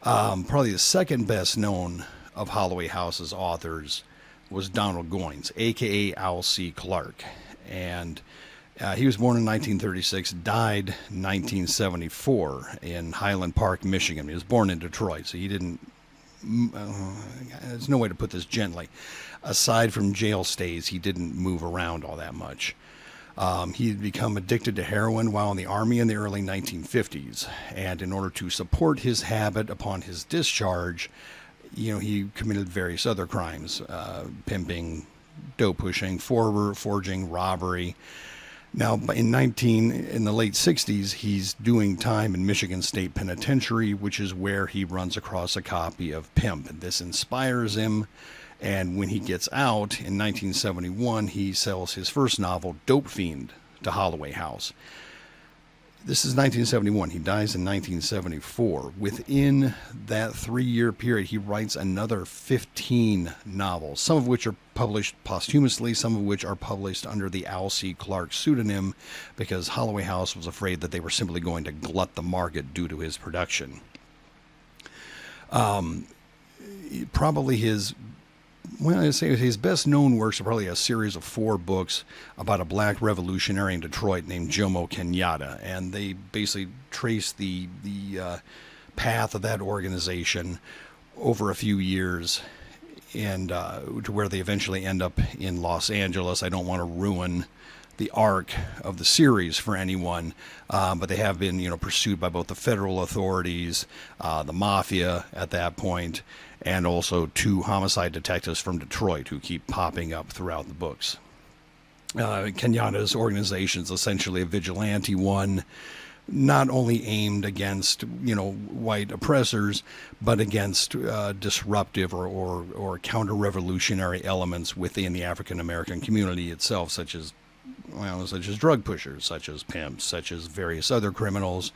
Probably the second best known of Holloway House's authors was Donald Goines, a.k.a. Al C. Clark. And he was born in 1936, died in 1974 in Highland Park, Michigan. He was born in Detroit, so he didn't... there's no way to put this gently. Aside from jail stays, he didn't move around all that much. He had become addicted to heroin while in the Army in the early 1950s. And in order to support his habit upon his discharge, he committed various other crimes, pimping, dope pushing, forging, robbery. Now, in the late 60s, he's doing time in Michigan State Penitentiary, which is where he runs across a copy of Pimp. And this inspires him. And when he gets out in 1971, he sells his first novel, Dope Fiend, to Holloway House. This is 1971. He dies in 1974. Within that 3-year period, he writes another 15 novels, some of which are published posthumously, some of which are published under the Al C. Clark pseudonym, because Holloway House was afraid that they were simply going to glut the market due to his production. Probably his best-known works are probably a series of 4 books about a black revolutionary in Detroit named Jomo Kenyatta, and they basically trace the path of that organization over a few years, and to where they eventually end up in Los Angeles. I don't want to ruin the arc of the series for anyone, but they have been, pursued by both the federal authorities, the mafia at that point, and also 2 homicide detectives from Detroit who keep popping up throughout the books. Kenyatta's organization is essentially a vigilante one, not only aimed against, white oppressors, but against disruptive or counter-revolutionary elements within the African-American community itself, such as drug pushers, such as pimps, such as various other criminals.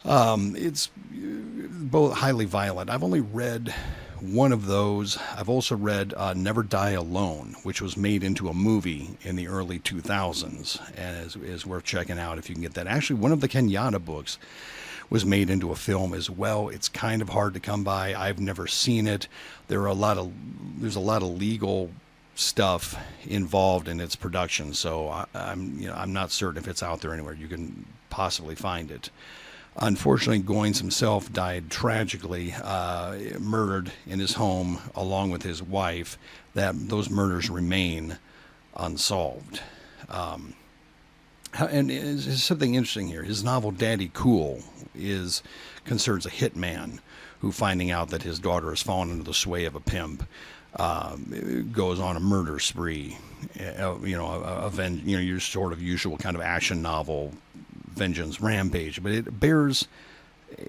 It's both highly violent. I've only read one of those. I've also read Never Die Alone, which was made into a movie in the early 2000s, and is worth checking out if you can get that. Actually, one of the Kenyatta books was made into a film as well. It's kind of hard to come by. I've never seen it. There's a lot of legal stuff involved in its production, so I'm not certain if it's out there anywhere. You can possibly find it. Unfortunately, Goines himself died tragically, murdered in his home along with his wife. Those murders remain unsolved. And there's something interesting here. His novel Daddy Cool concerns a hitman who, finding out that his daughter has fallen into the sway of a pimp, goes on a murder spree. Your sort of usual kind of action novel vengeance rampage, but it bears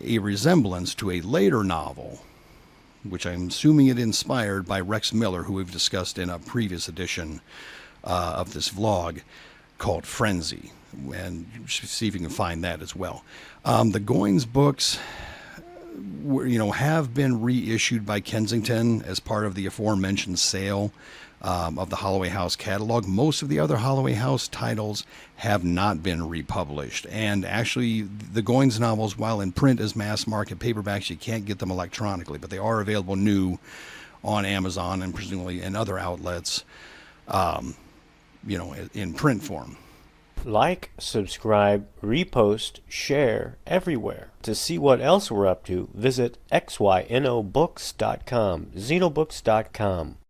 a resemblance to a later novel, which I'm assuming it inspired by Rex Miller, who we've discussed in a previous edition of this vlog, called Frenzy, and see if you can find that as well. The Goines books have been reissued by Kensington as part of the aforementioned sale of the Holloway House catalog. Most of the other Holloway House titles have not been republished. And actually, the Goines novels, while in print as mass market paperbacks, you can't get them electronically, but they are available new on Amazon and presumably in other outlets, in print form. Like, subscribe, repost, share everywhere. To see what else we're up to, visit xynobooks.com, xenobooks.com.